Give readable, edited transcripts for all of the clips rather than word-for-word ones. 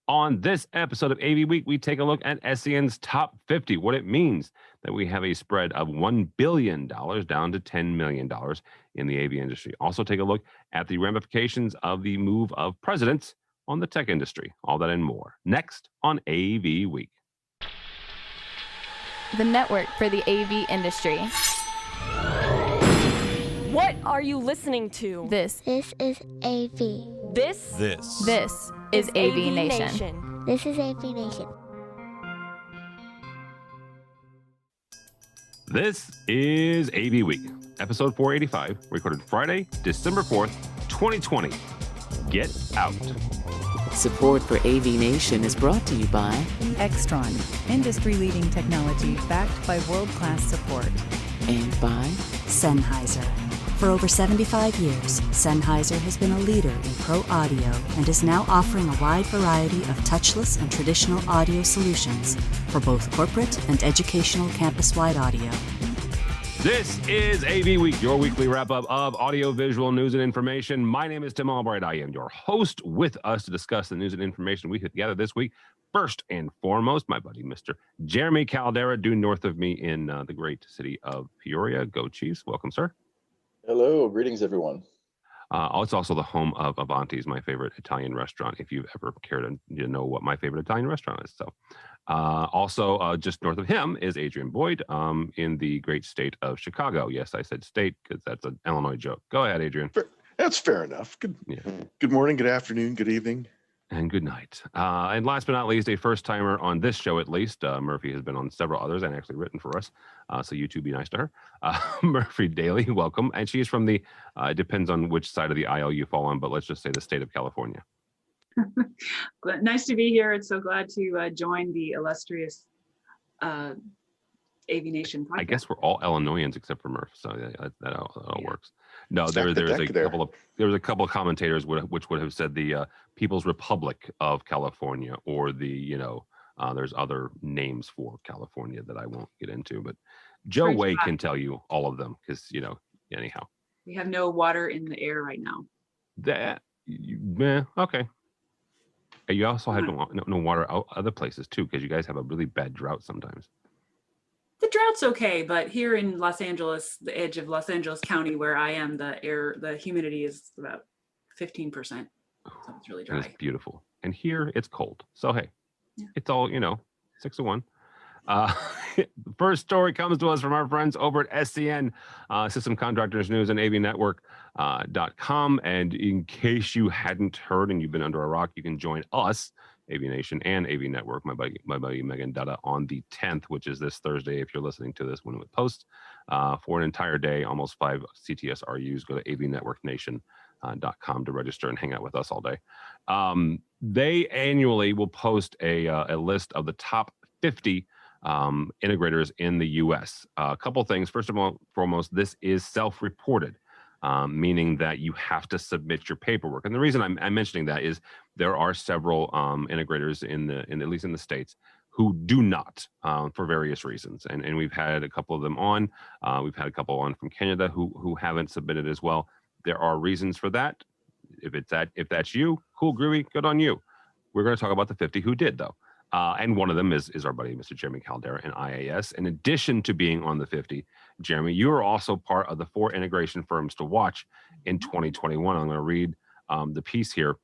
On this episode of AV Week, we take a look at SCN's top 50, what it means that we have a spread of $1 billion down to $10 million in the AV industry. Also take a look at the ramifications of the move of presidents on the tech industry. All that and more. Next on AV Week. The network for the AV industry. What are you listening to? This is AV. This is AVNation. This is AVNation. This is AV Week, episode 485, recorded Friday, December 4th, 2020. Get out. Support for AVNation is brought to you by Extron, industry-leading technology backed by world-class support. And by Sennheiser. For over 75 years, Sennheiser has been a leader in pro audio and is now offering a wide variety of touchless and traditional audio solutions for both corporate and educational campus-wide audio. This is AV Week, your weekly wrap-up of audio-visual news and information. My name is Tim Albright. I am your host. With us to discuss the news and information we put together this week. First and foremost, my buddy, Mr. Jeremy Caldera, due north of me in the great city of Peoria. Go Chiefs. Welcome, sir. Hello. Greetings, everyone. It's also the home of Avanti's, my favorite Italian restaurant, if you've ever cared to know what my favorite Italian restaurant is. So also just north of him is Adrian Boyd in the great state of Chicago. Yes, I said state because that's an Illinois joke. Go ahead, Adrian. That's fair enough. Good morning, good afternoon, good evening. And good night. And last but not least, a first-timer on this show, at least. Murphy has been on several others and actually written for us. So you two be nice to her. Murphy Daly, welcome. And she is from the, it depends on which side of the aisle you fall on, but let's just say the state of California. Nice to be here. It's so glad to join the illustrious AVNation podcast. I guess we're all Illinoisans except for Murph, so that all works. No, there was a couple of commentators which would have said the People's Republic of California, or the there's other names for California that I won't get into, but Joe Way can tell you all of them because anyhow. We have no water in the air right now. Okay. You also had no water out other places too, because you guys have a really bad drought sometimes. The drought's okay, but here in Los Angeles, the edge of Los Angeles County where I am, the humidity is about 15%. So it's really dry. And it's beautiful. And here it's cold. So hey, It's all, 6 to 1. The first story comes to us from our friends over at SCN, System Contractors News and AVNetwork.com. And in case you hadn't heard and you've been under a rock, you can join us, AVNation and AV Network, my buddy Megan Dutta, on the 10th, which is this Thursday, if you're listening to this when it posts, for an entire day, almost 5 CTSRUs. Go to avnetworknation.com to register and hang out with us all day. They annually will post a list of the top 50 integrators in the U.S. A couple things. First of all, foremost, this is self-reported. Meaning that you have to submit your paperwork. And the reason I'm mentioning that is there are several integrators at least in the States who do not for various reasons. And we've had a couple of them on. We've had a couple on from Canada who haven't submitted as well. There are reasons for that. If that's you, cool, groovy, good on you. We're going to talk about the 50 who did, though. And one of them is our buddy, Mr. Jeremy Caldera and IAS. In addition to being on the 50, Jeremy, you are also part of the 4 integration firms to watch in 2021. I'm going to read the piece here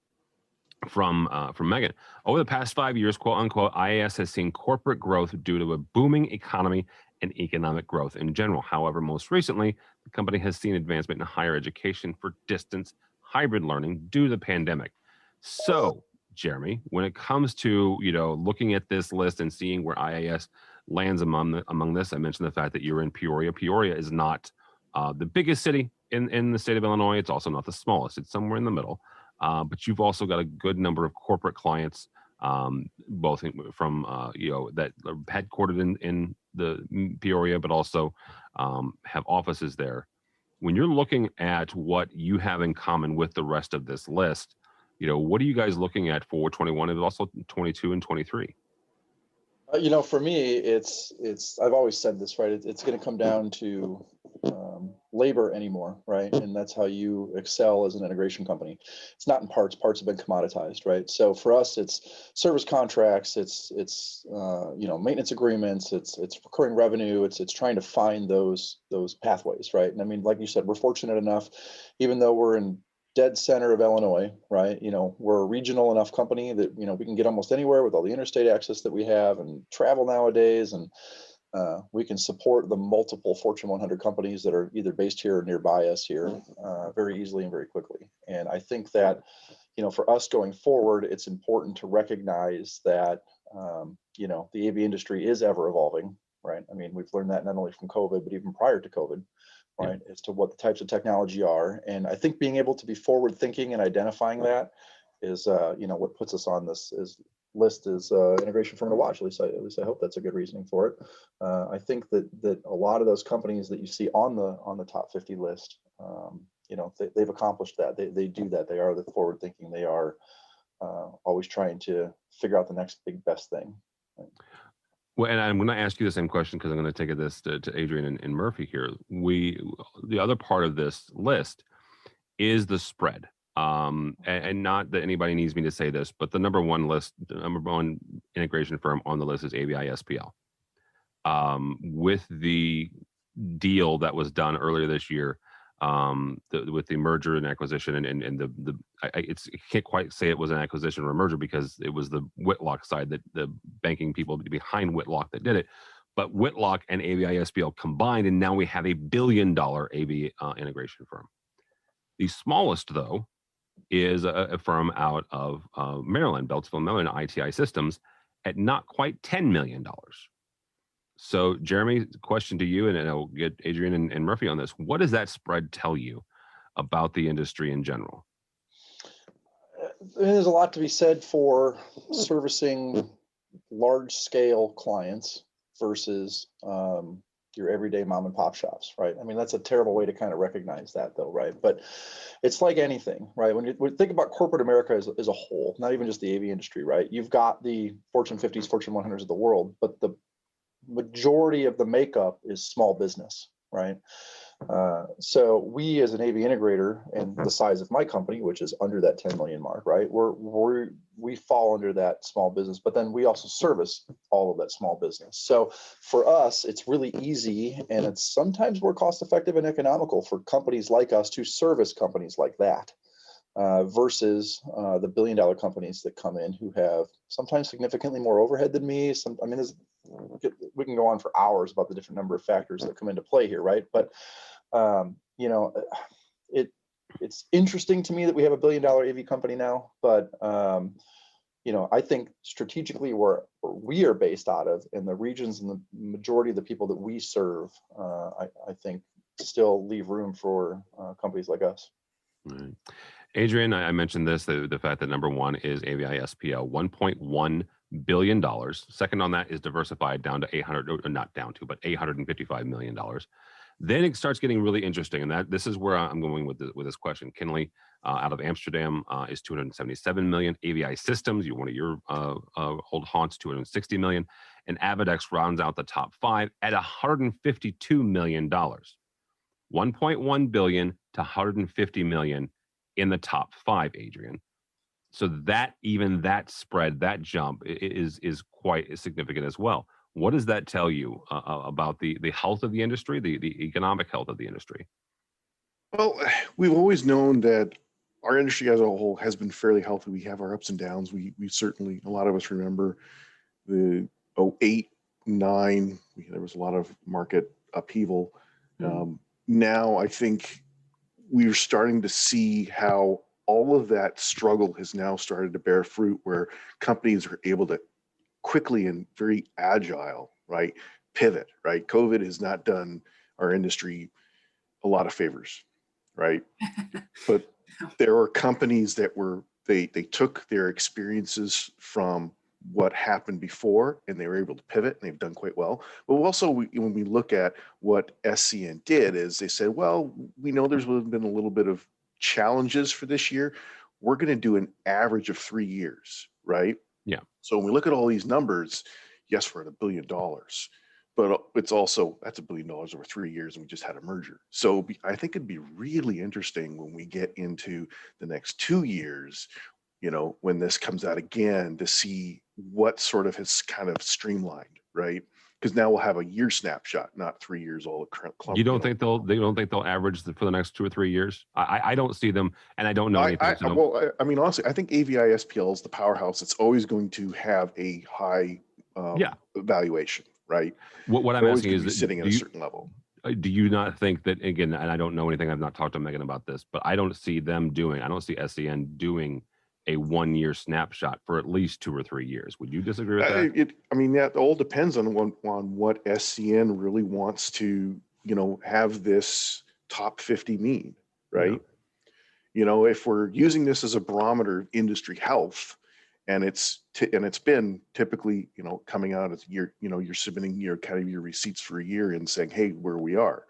from Megan. Over the past 5 years, quote unquote, IAS has seen corporate growth due to a booming economy and economic growth in general. However, most recently, the company has seen advancement in higher education for distance hybrid learning due to the pandemic. So, Jeremy, when it comes to looking at this list and seeing where IAS lands among this, I mentioned the fact that you're in Peoria. Peoria is not the biggest city in the state of Illinois. It's also not the smallest. It's somewhere in the middle. But you've also got a good number of corporate clients, both from that are headquartered in the Peoria, but also have offices there. When you're looking at what you have in common with the rest of this list, what are you guys looking at for 21 and also 22 and 23? For me, it's I've always said this, right? It's going to come down to labor anymore, right? And that's how you excel as an integration company. It's not in parts. Parts have been commoditized, right? So for us, it's service contracts, it's maintenance agreements, it's recurring revenue, it's trying to find those pathways, right? And I mean, like you said, we're fortunate enough, even though we're in dead center of Illinois, right? We're a regional enough company that we can get almost anywhere with all the interstate access that we have and travel nowadays, and we can support the multiple Fortune 100 companies that are either based here or nearby us here very easily and very quickly. And I think that, for us going forward, it's important to recognize that, the AV industry is ever evolving, right? I mean, we've learned that not only from COVID, but even prior to COVID, right? As to what the types of technology are. And I think being able to be forward thinking and identifying that is, what puts us on this list is integration firm to watch. At least I hope that's a good reasoning for it. I think that a lot of those companies that you see on the top 50 list, they've accomplished that. They do that. They are the forward thinking. They are always trying to figure out the next big best thing. Right? Well, and I'm going to ask you the same question because I'm going to take this to Adrian and Murphy here. The other part of this list is the spread. And not that anybody needs me to say this, but the number one integration firm on the list is AVI-SPL. With the deal that was done earlier this year, with the merger and acquisition, and I can't quite say it was an acquisition or a merger because it was the Whitlock side, that the banking people behind Whitlock that did it. But Whitlock and AVI-SPL combined, and now we have $1 billion AV integration firm. The smallest, though, is a firm out of Maryland, Beltsville, Maryland, ITI Systems, at not quite $10 million. So, Jeremy, question to you, and I'll get Adrian and Murphy on this. What does that spread tell you about the industry in general? There's a lot to be said for servicing large-scale clients versus your everyday mom and pop shops, right? I mean, that's a terrible way to kind of recognize that, though, right? But it's like anything, right? When you think about corporate America as a whole, not even just the AV industry, right? You've got the Fortune 50s, Fortune 100s of the world, but the majority of the makeup is small business, right? So we, as an AV integrator, and the size of my company, which is under that 10 million mark, right? We fall under that small business, but then we also service all of that small business. So for us, it's really easy, and it's sometimes more cost effective and economical for companies like us to service companies like that. Versus the $1 billion companies that come in who have sometimes significantly more overhead than me. We can go on for hours about the different number of factors that come into play here, right? But it's interesting to me that we have $1 billion AV company now, but I think strategically where we are based out of, in the regions and the majority of the people that we serve, I think still leave room for companies like us. Right. Adrian, I mentioned this, the fact that number one is AVI-SPL, $1.1 billion. Second on that is Diversified, down to $855 million. Then it starts getting really interesting, and this is where I'm going with this question. Kinley, out of Amsterdam, is $277 million. AVI Systems, one of your old haunts, $260 million. And Avidex rounds out the top five at $152 million. $1.1 billion to $150 million in the top five, Adrian. So that spread, that jump is quite significant as well. What does that tell you about the health of the industry, the economic health of the industry? Well, we've always known that our industry as a whole has been fairly healthy. We have our ups and downs. We certainly, a lot of us remember the 08, 09, there was a lot of market upheaval. Now I think we're starting to see how all of that struggle has now started to bear fruit, where companies are able to quickly and very agile, right, pivot, right? COVID has not done our industry a lot of favors, right? But there are companies that they took their experiences from what happened before, and they were able to pivot, and they've done quite well. But also, when we look at what SCN did, is they said, well, we know there's been a little bit of challenges for this year. We're going to do an average of 3 years, right? Yeah. So when we look at all these numbers, yes, we're at $1 billion. but it's also, that's $1 billion over 3 years, and we just had a merger. So I think it'd be really interesting when we get into the next 2 years, when this comes out again, to see what sort of has kind of streamlined, right? Because now we'll have a year snapshot, not 3 years all. You don't think they'll average for the next 2 or 3 years? I don't see them, and I don't know anything. I mean, honestly, I think AVISPL is the powerhouse. It's always going to have a high valuation, right? What I'm asking is, sitting at a certain level. Do you not think that, again, and I don't know anything, I've not talked to Megan about this, but I don't see SCN doing a 1 year snapshot for at least 2 or 3 years. Would you disagree with that? That all depends on what SCN really wants to, have this top 50 mean, right? Yeah. If we're using this as a barometer of industry health, and it's been typically, coming out as year, you're submitting your kind of your receipts for a year and saying, hey, where we are.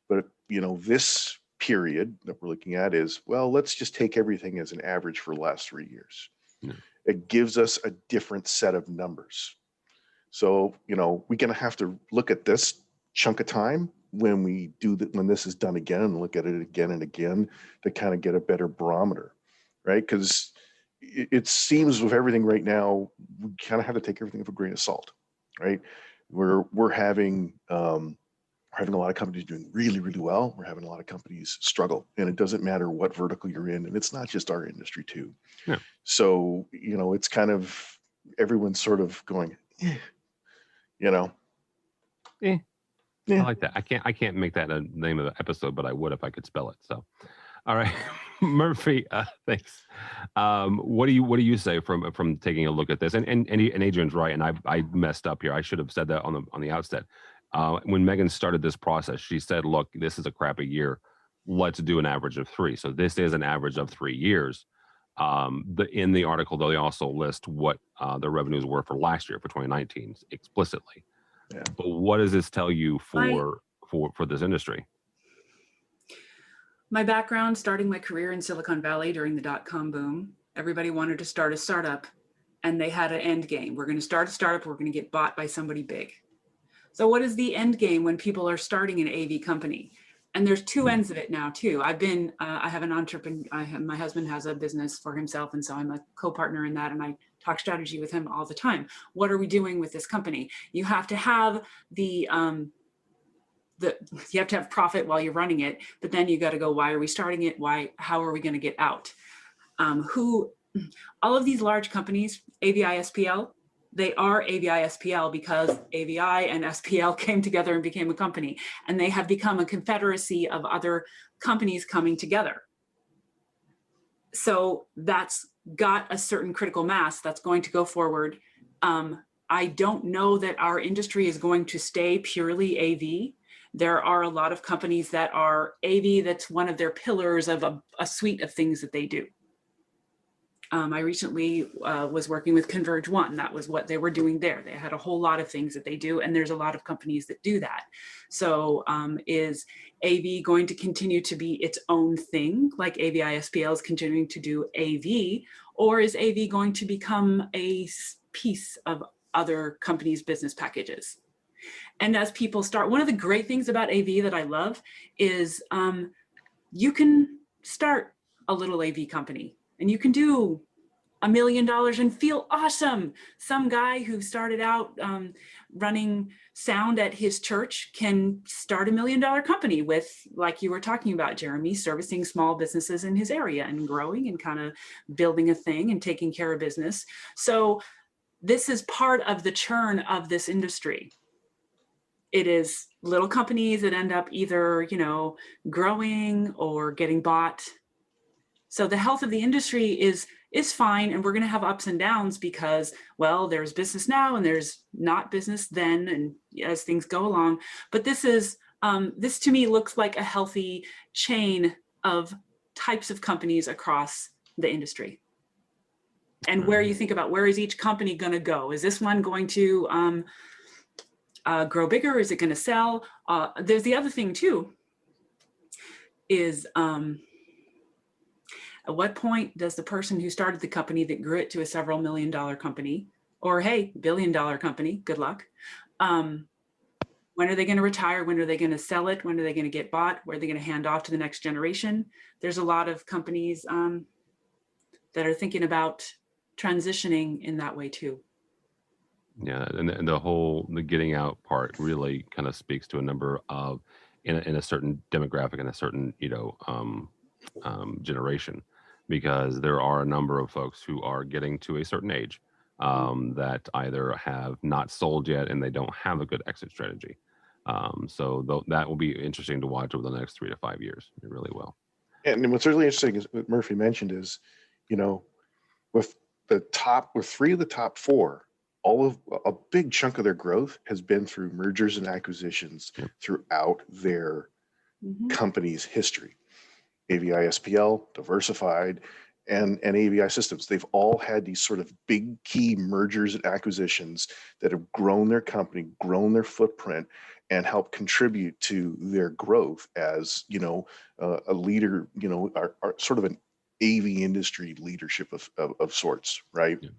But this period that we're looking at is, well, let's just take everything as an average for the last 3 years. Yeah. It gives us a different set of numbers. So, we're going to have to look at this chunk of time when when this is done again, and look at it again and again to kind of get a better barometer, right? Because it seems with everything right now, we kind of have to take everything with a grain of salt, right? We're having a lot of companies doing really, really well. We're having a lot of companies struggle, and it doesn't matter what vertical you're in. And it's not just our industry too. Yeah. So, it's kind of, everyone's sort of going, Yeah. I like that. I can't make that a name of the episode, but I would if I could spell it. So, all right, Murphy, thanks. What do you say from taking a look at this? And Adrian's right, and I messed up here. I should have said that on the outset. When Megan started this process, she said, look, this is a crappy year. Let's do an average of 3. So this is an average of 3 years. In the article, though, they also list what the revenues were for last year, for 2019, explicitly. Yeah. But what does this tell you for this industry? My background, starting my career in Silicon Valley during the dot-com boom, everybody wanted to start a startup, and they had an end game. We're going to start a startup. We're going to get bought by somebody big. So what is the end game when people are starting an AV company? And there's 2 ends of it now too. I have an entrepreneur, my husband has a business for himself. And so I'm a co-partner in that. And I talk strategy with him all the time. What are we doing with this company? You have to have you have to have profit while you're running it, but then you got to go, why are we starting it? How are we going to get out? All of these large companies, AVISPL, they are AVISPL because AVI and SPL came together and became a company, and they have become a confederacy of other companies coming together. So that's got a certain critical mass that's going to go forward. I don't know that our industry is going to stay purely AV. There are a lot of companies that are AV, that's one of their pillars of a suite of things that they do. I recently was working with Converge One. That was what they were doing there. They had a whole lot of things that they do, and there's a lot of companies that do that. So is AV going to continue to be its own thing, like AVISPL is continuing to do AV, or is AV going to become a piece of other companies' business packages? And as people start, one of the great things about AV that I love is you can start a little AV company. And you can do $1 million and feel awesome. Some guy who started out running sound at his church can start $1 million company with, like you were talking about, Jeremy, servicing small businesses in his area and growing and kind of building a thing and taking care of business. So this is part of the churn of this industry. It is little companies that end up either, growing or getting bought. So the health of the industry is fine, and we're going to have ups and downs because, well, there's business now and there's not business then, and as things go along. But this to me looks like a healthy chain of types of companies across the industry. And where you think about where is each company going to go? Is this one going to grow bigger? Is it going to sell? There's the other thing too, is at what point does the person who started the company that grew it to a several $1 million company, or hey, $1 billion company, good luck, When are they going to retire? When are they going to sell it? When are they going to get bought? Where are they going to hand off to the next generation? There's a lot of companies that are thinking about transitioning in that way too. Yeah, and the getting out part really kind of speaks to a number of in a certain demographic and a certain generation, because there are a number of folks who are getting to a certain age that either have not sold yet and they don't have a good exit strategy. So that will be interesting to watch over the next 3 to 5 years. It really will. And what's really interesting is what Murphy mentioned is, with 3 of the top 4, a big chunk of their growth has been through mergers and acquisitions throughout their company's history. AVI SPL, Diversified, and AVI Systems. They've all had these sort of big key mergers and acquisitions that have grown their company, grown their footprint, and helped contribute to their growth as, a leader, are sort of an AV industry leadership of sorts, right? Yeah.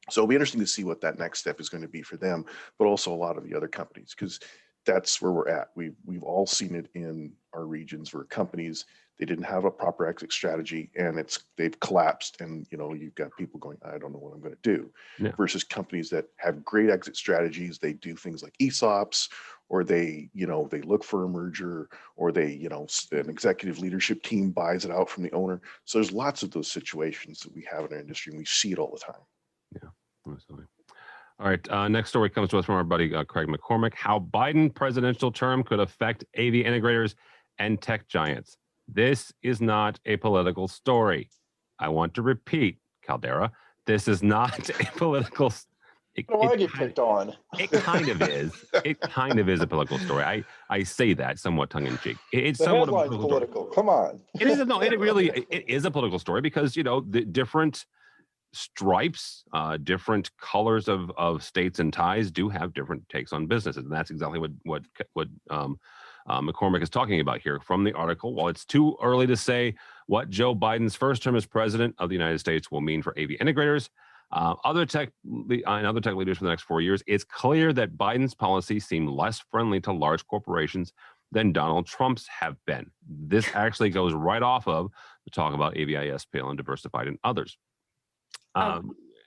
So it'll be interesting to see what that next step is going to be for them, but also a lot of the other companies, because that's where we're at. We've all seen it in our regions where companies, they didn't have a proper exit strategy and they've collapsed, and you've got people going, I don't know what I'm going to do. Yeah. Versus companies that have great exit strategies. They do things like ESOPs, or they look for a merger, or an executive leadership team buys it out from the owner. So there's lots of those situations that we have in our industry, and we see it all the time. Yeah, absolutely. All right, next story comes to us from our buddy Craig McCormick. How Biden presidential term could affect AV integrators and tech giants. This is not a political story. I want to repeat, Caldera, this is not a political story. I get picked on. It kind of is. It kind of is a political story. I say that somewhat tongue in cheek. It's the somewhat headline's political. Come on. It is it is a political story, because the different stripes, different colors of states and ties do have different takes on businesses, and that's exactly what McCormick is talking about here from the article. While it's too early to say what Joe Biden's first term as president of the United States will mean for AV integrators, other tech leaders for the next 4 years, it's clear that Biden's policies seem less friendly to large corporations than Donald Trump's have been. This actually goes right off of the talk about AVI SPL and Diversified and others.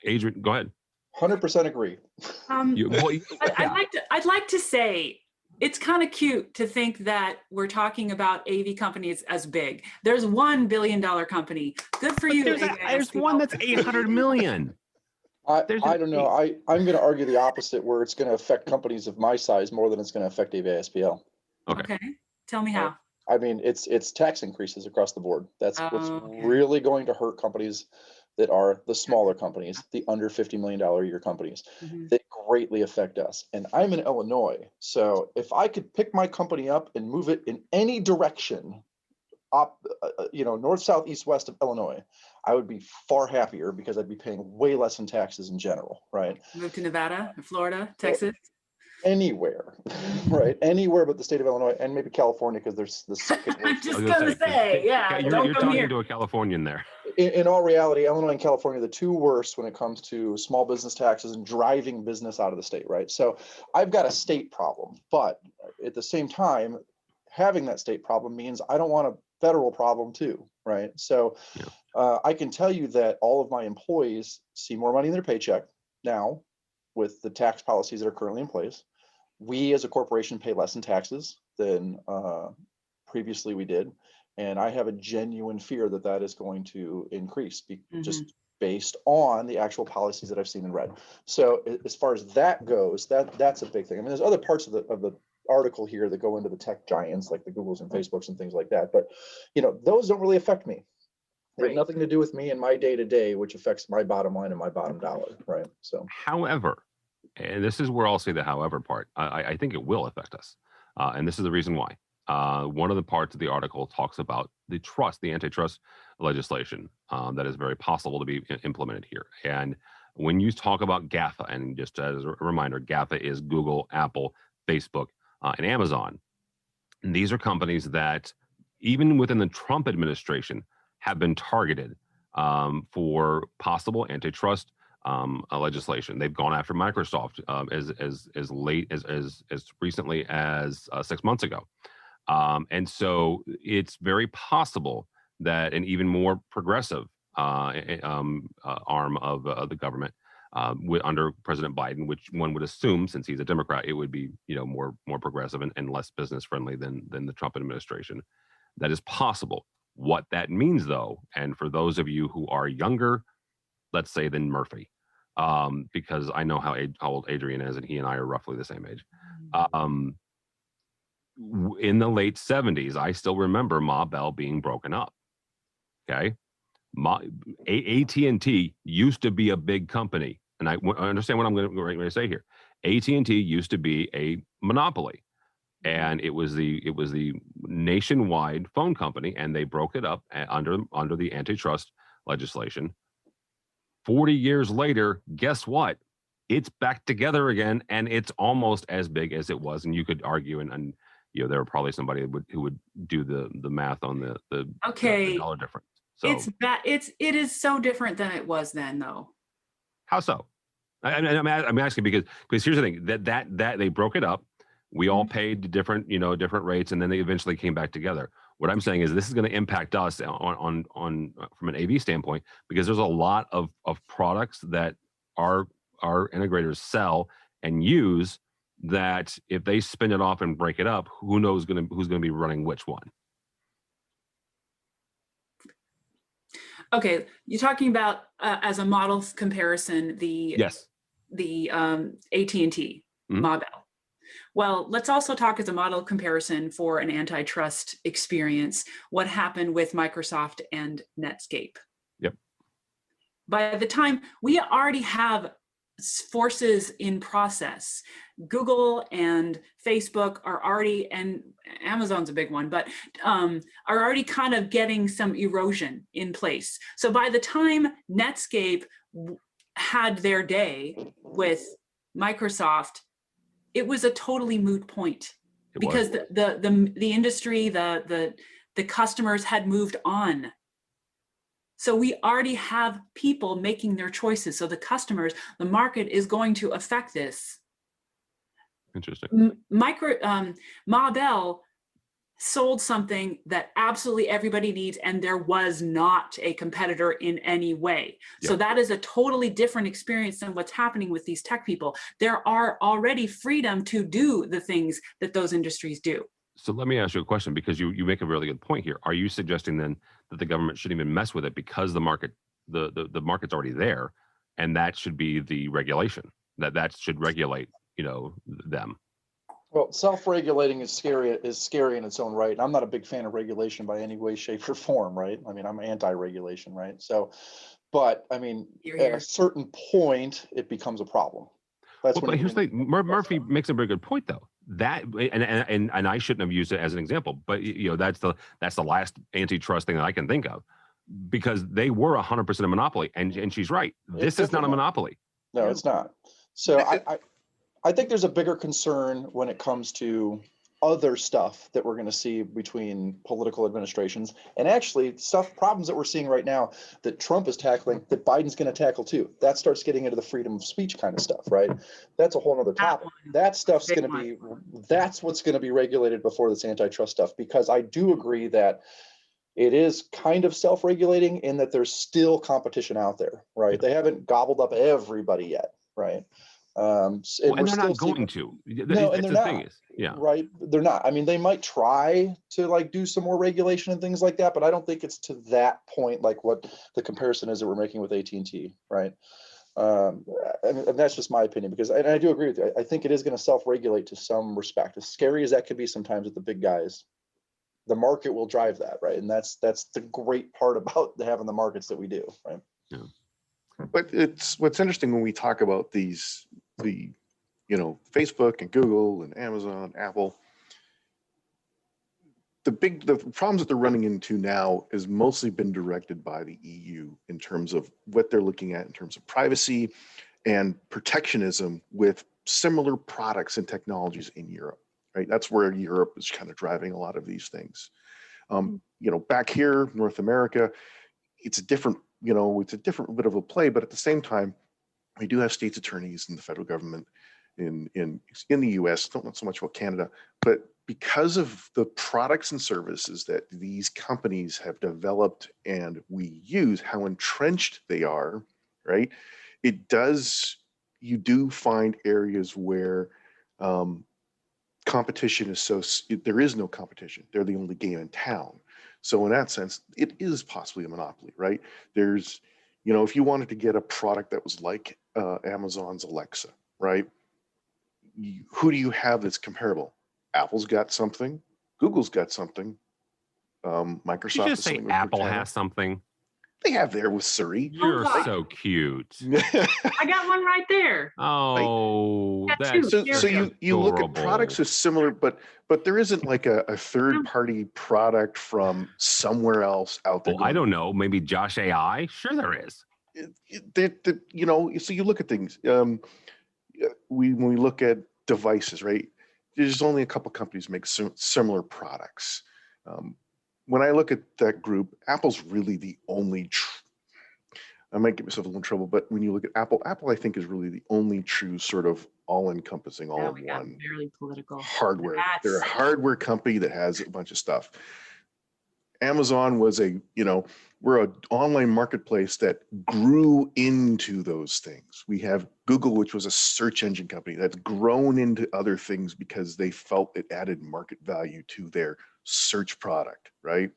Adrian, go ahead. 100% agree. I'd like to say it's kind of cute to think that we're talking about AV companies as big. There's $1 billion company. Good for you. There's one that's 800 million. I don't know. I'm going to argue the opposite, where it's going to affect companies of my size more than it's going to affect AVI SPL. Okay. Tell me how. I mean, it's tax increases across the board. That's what's really going to hurt companies that are the smaller companies, the under $50 million a year companies. They greatly affect us. And I'm in Illinois. So if I could pick my company up and move it in any direction, north, south, east, west of Illinois, I would be far happier, because I'd be paying way less in taxes in general, right? Move to Nevada, Florida, Texas. Anywhere, right? Anywhere but the state of Illinois, and maybe California, because there's the second. I'm just gonna say, you're talking to a Californian there. In all reality, Illinois and California are the two worst when it comes to small business taxes and driving business out of the state, right? So I've got a state problem, but at the same time, having that state problem means I don't want a federal problem too, right? So I can tell you that all of my employees see more money in their paycheck now with the tax policies that are currently in place. We as a corporation pay less in taxes than previously we did. And I have a genuine fear that that is going to increase just based on the actual policies that I've seen and read. So as far as that goes, that's a big thing. I mean, there's other parts of the article here that go into the tech giants like the Googles and Facebooks and things like that. But, those don't really affect me. They have nothing to do with me and my day-to-day, which affects my bottom line and my bottom dollar, right? So, however, and this is where I'll say the however part, I think it will affect us. And this is the reason why. One of the parts of the article talks about the antitrust legislation that is very possible to be implemented here. And when you talk about GAFA, and just as a reminder, GAFA is Google, Apple, Facebook, and Amazon. And these are companies that, even within the Trump administration, have been targeted for possible antitrust legislation. They've gone after Microsoft as late as recently as 6 months ago. And so it's very possible that an even more progressive arm of the government under President Biden, which one would assume, since he's a Democrat, it would be more progressive and less business friendly than the Trump administration. That is possible. What that means, though, and for those of you who are younger, let's say, than Murphy, because I know how old Adrian is, and he and I are roughly the same age. In the late 70s, I still remember Ma Bell being broken up. Okay. AT&T used to be a big company. And I understand what I'm going to say here. AT&T used to be a monopoly, and it was the nationwide phone company, and they broke it up under the antitrust legislation. 40 years later, guess what? It's back together again, and it's almost as big as it was. And you could argue, and there were probably somebody who would do the math on the dollar difference. So it is so different than it was then, though. How so? I'm asking because here's the thing, that they broke it up. We all paid different rates, and then they eventually came back together. What I'm saying is this is going to impact us on from an AV standpoint, because there's a lot of products that our integrators sell and use that if they spin it off and break it up, who knows who's going to be running which one. Okay, you're talking about as a model comparison, the AT&T Ma Bell. Well, let's also talk as a model comparison for an antitrust experience, what happened with Microsoft and Netscape. Yep. By the time we already have forces in process, Google and Facebook are already, and Amazon's a big one, but are already kind of getting some erosion in place. So by the time Netscape had their day with Microsoft, it was a totally moot point, because the industry, the customers had moved on. So we already have people making their choices. So the customers, the market is going to affect this. Interesting. Ma Bell sold something that absolutely everybody needs, and there was not a competitor in any way. So that is a totally different experience than what's happening with these tech people. There are already freedom to do the things that those industries do. So let me ask you a question, because you make a really good point here. Are you suggesting then that the government shouldn't even mess with it because the market's already there, and that should be the regulation, that should regulate them? Well, self-regulating is scary in its own right. And I'm not a big fan of regulation by any way, shape, or form, right? I mean, I'm anti-regulation, right? So, but I mean, at a certain point, it becomes a problem. That's but here's the thing. Murphy makes a very good point, though. That and I shouldn't have used it as an example, but that's the last antitrust thing that I can think of, because they were 100% a monopoly, and she's right. This is not a monopoly. No, it's not. So I think there's a bigger concern when it comes to other stuff that we're going to see between political administrations, and actually problems that we're seeing right now that Trump is tackling, that Biden's going to tackle too. That starts getting into the freedom of speech kind of stuff, right? That's a whole nother topic. That stuff's going to be, that's what's going to be regulated before this antitrust stuff, because I do agree that it is kind of self-regulating in that there's still competition out there, right? They haven't gobbled up everybody yet, right? And they're not going to. No, and they're not. Right? They're not. I mean, they might try to do some more regulation and things like that, but I don't think it's to that point, like what the comparison is that we're making with AT&T, right? And that's just my opinion, because I do agree with you. I think it is going to self-regulate to some respect. As scary as that can be sometimes with the big guys, the market will drive that, right? And that's the great part about having the markets that we do, right? Yeah. But what's interesting when we talk about the Facebook and Google and Amazon, Apple, the problems that they're running into now has mostly been directed by the EU in terms of what they're looking at in terms of privacy and protectionism with similar products and technologies in Europe, right? That's where Europe is kind of driving a lot of these things. Back here, North America, it's a different bit of a play, but at the same time, we do have states attorneys in the federal government in the US, not so much about Canada, but because of the products and services that these companies have developed and we use, how entrenched they are, right? You do find areas where competition is there is no competition. They're the only game in town. So in that sense, it is possibly a monopoly, right? There's, if you wanted to get a product that was like Amazon's Alexa, right? Who do you have that's comparable? Apple's got something, Google's got something, Microsoft. Did you just say Apple has something? They have there with Siri. You're so cute. I got one right there. Oh, Got that's two. so you look at products as similar, but there isn't like a third party product from somewhere else out there. Oh, I don't know. Maybe Josh AI. Sure, there is. So you look at things. When we look at devices, right? There's only a couple companies make similar products. When I look at that group, Apple's really the only. I might get myself a little trouble, but when you look at Apple, I think is really the only true sort of all-encompassing, all-in-one Very political hardware. They're a hardware company that has a bunch of stuff. Amazon was we're an online marketplace that grew into those things. We have Google, which was a search engine company that's grown into other things because they felt it added market value to their search product, right?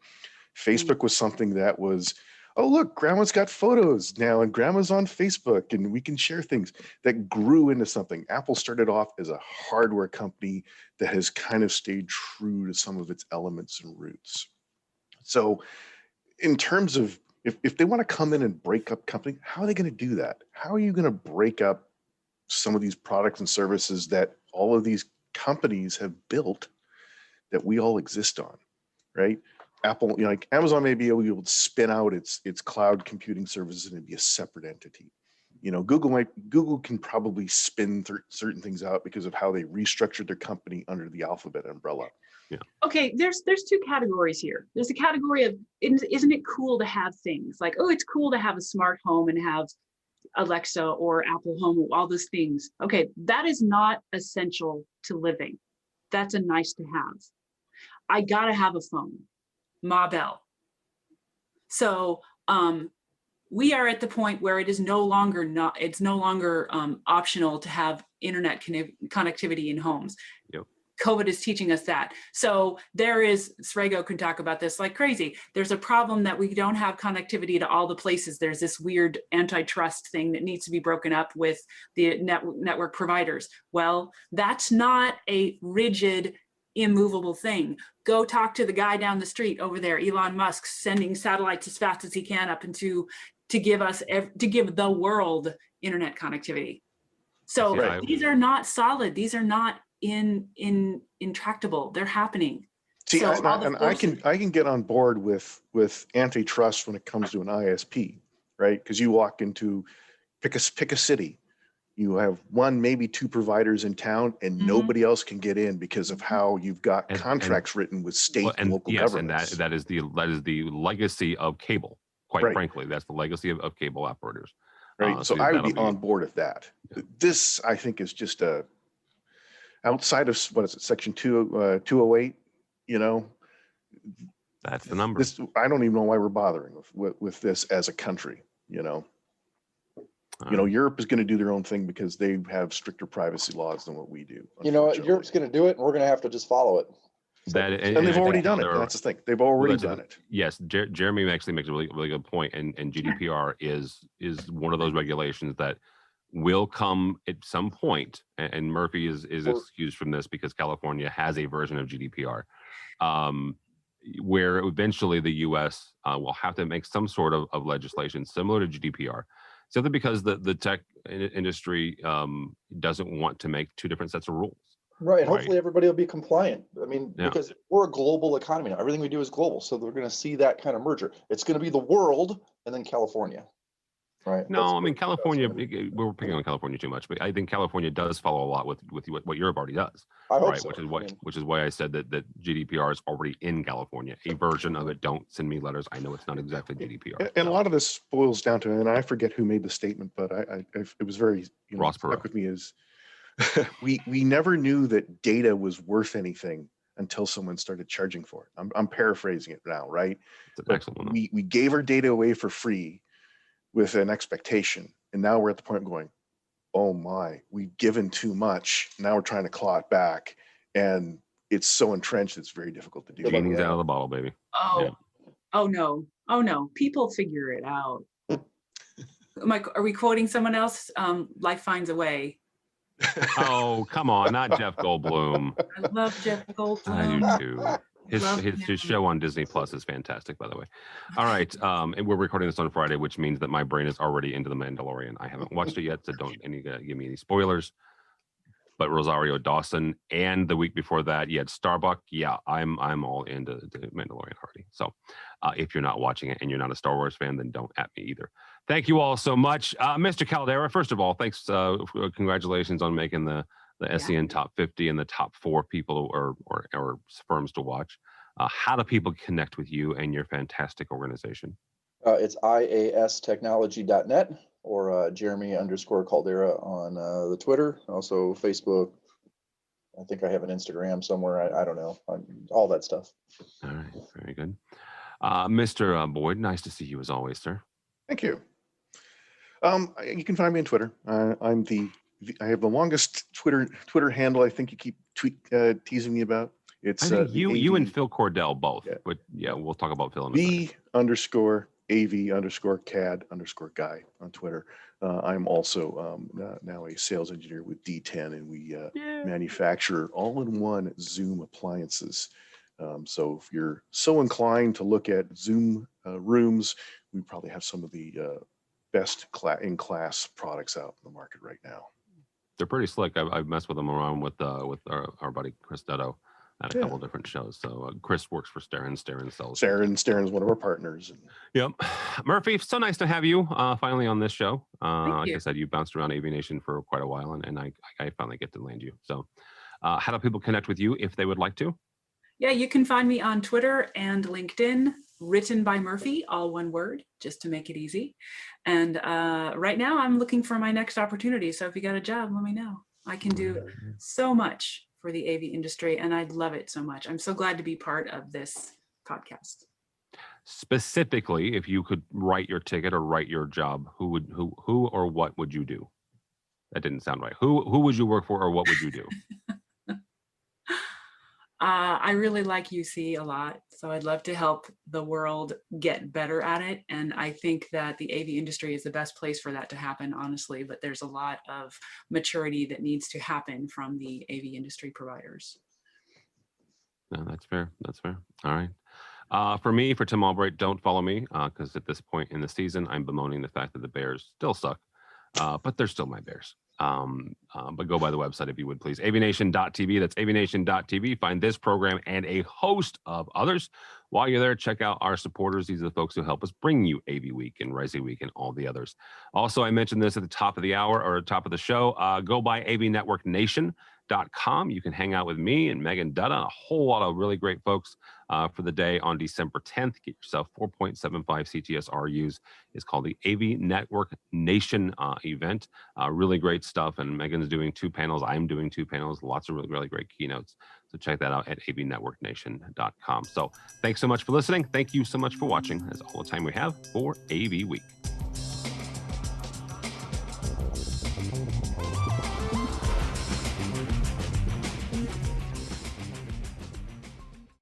Facebook was something that was, oh, look, grandma's got photos now and grandma's on Facebook and we can share things. That grew into something. Apple started off as a hardware company that has kind of stayed true to some of its elements and roots. So in terms of if they want to come in and break up company, how are they going to do that? How are you going to break up some of these products and services that all of these companies have built that we all exist on, right? Apple, like Amazon may be able to spin out its cloud computing services and it'd be a separate entity. Google can probably spin certain things out because of how they restructured their company under the Alphabet umbrella. Yeah. Okay, there's two categories here. There's a category of, isn't it cool to have things like, oh, it's cool to have a smart home and have Alexa or Apple Home, all those things. Okay, that is not essential to living. That's a nice to have. I gotta have a phone, Ma Bell. So we are at the point where it is no longer optional to have internet connectivity in homes. Yep. COVID is teaching us that. So Srego can talk about this like crazy. There's a problem that we don't have connectivity to all the places. There's this weird antitrust thing that needs to be broken up with the network providers. Well, that's not a rigid, immovable thing. Go talk to the guy down the street over there, Elon Musk, sending satellites as fast as he can up into to give the world internet connectivity. So these are not solid. These are not intractable. They're happening. See, so I can get on board with antitrust when it comes to an ISP, right? Because you walk into pick a city, you have one, maybe two providers in town, and nobody else can get in because of how you've got contracts written with state and local governments. And that is the legacy of cable. Quite frankly, that's the legacy of cable operators. Right. So I would be on board with that. Yeah. This, I think, is just outside of Section 208. That's the number. I don't even know why we're bothering with this as a country. Europe is going to do their own thing because they have stricter privacy laws than what we do. Europe's going to do it, and we're going to have to just follow it. And they've already done it. That's the thing. They've already done it. Yes, Jeremy actually makes a really good point, and GDPR is one of those regulations that will come at some point. And Murphy is excused from this because California has a version of GDPR, where eventually the U.S. Will have to make some sort of legislation similar to GDPR, simply because the tech industry doesn't want to make two different sets of rules. Right. Hopefully everybody will be compliant. I mean, because we're a global economy now. Everything we do is global. So they're going to see that kind of merger. It's going to be the world and then California. Right. No, That's I mean what- California. We're picking on California too much, but I think California does follow a lot with what Europe already does, I hope right? so. Which is why I said that GDPR is already in California. A version of it. Don't send me letters. I know it's not exactly GDPR. And a lot of this boils down to, and I forget who made the statement, but it was very, Ross stuck Perot. with me is we never knew that data was worth anything until someone started charging for it. I'm paraphrasing it now, right? It's an But excellent one. we gave our data away for free with an expectation, and now we're at the point going, oh my, we've given too much. Now we're trying to claw it back, and it's so entrenched it's very difficult to do. Genie's out of the bottle, baby. Oh no, people figure it out. Are we quoting someone else? Life finds a way. Oh, come on, not Jeff Goldblum. I love Jeff Goldblum. I do too. Love His him. show on Disney Plus is fantastic, by the way. All right, and we're recording this on Friday, which means that my brain is already into The Mandalorian. I haven't watched it yet, so don't give me any spoilers. But Rosario Dawson, and the week before that, you had Starbuck. Yeah, I'm all into the Mandalorian already. So if you're not watching it and you're not a Star Wars fan, then don't at me either. Thank you all so much, Mr. Caldera. First of all, thanks. Congratulations on making the SEN top 50 and the top 4 people or firms to watch. How do people connect with you and your fantastic organization? It's iastechnology.net or Jeremy_Caldera on the Twitter, also Facebook. I think I have an Instagram somewhere. I don't know. All that stuff. All right, very good. Mr. Boyd, nice to see you as always, sir. Thank you. You can find me on Twitter. I have the longest Twitter handle. I think you keep teasing me about. It's I think you and AV Phil Cordell both, Yeah. but yeah, we'll talk about Phil in a second. V_AV_CAD_guy on Twitter. I'm also now a sales engineer with D10, and we manufacture all-in-one Zoom appliances. So if you're so inclined to look at Zoom rooms, we probably have some of the best in-class products out in the market right now. They're pretty slick. I've messed with them around with our buddy Chris Dutto at a couple of different shows. So Chris works for Starin. Starin sells. Starin's one of our partners. Yep. Murphy, so nice to have you finally on this show. Like you. I said, you bounced around AVNation for quite a while, and I finally get to land you. So how do people connect with you if they would like to? Yeah, you can find me on Twitter and LinkedIn, written by Murphy, all one word, just to make it easy. And right now I'm looking for my next opportunity. So if you got a job, let me know. I can do so much for the AV industry, and I'd love it so much. I'm so glad to be part of this podcast. Specifically, if you could write your ticket or write your job, who or what would you do? That didn't sound right. Who would you work for, or what would you do? I really like UC a lot, so I'd love to help the world get better at it. And I think that the AV industry is the best place for that to happen, honestly, but there's a lot of maturity that needs to happen from the AV industry providers. No, that's fair. That's fair. All right. For me, for Tim Albright, don't follow me because at this point in the season, I'm bemoaning the fact that the Bears still suck, but they're still my Bears. But go by the website if you would, please. AVNation.tv. That's AVNation.tv. Find this program and a host of others. While you're there, check out our supporters. These are the folks who help us bring you AVWeek and ResiWeek and all the others. Also, I mentioned this at the top of the hour or top of the show. Go by AVNetworkNation.com. You can hang out with me and Megan Dutta, a whole lot of really great folks for the day on December 10th. Get yourself 4.75 CTSRUs. It's called the AV Network Nation event. Really great stuff. And Megan's doing 2 panels. I'm doing 2 panels. Lots of really, really great keynotes. So check that out at avnetworknation.com. So thanks so much for listening. Thank you so much for watching. That's all the time we have for AV Week.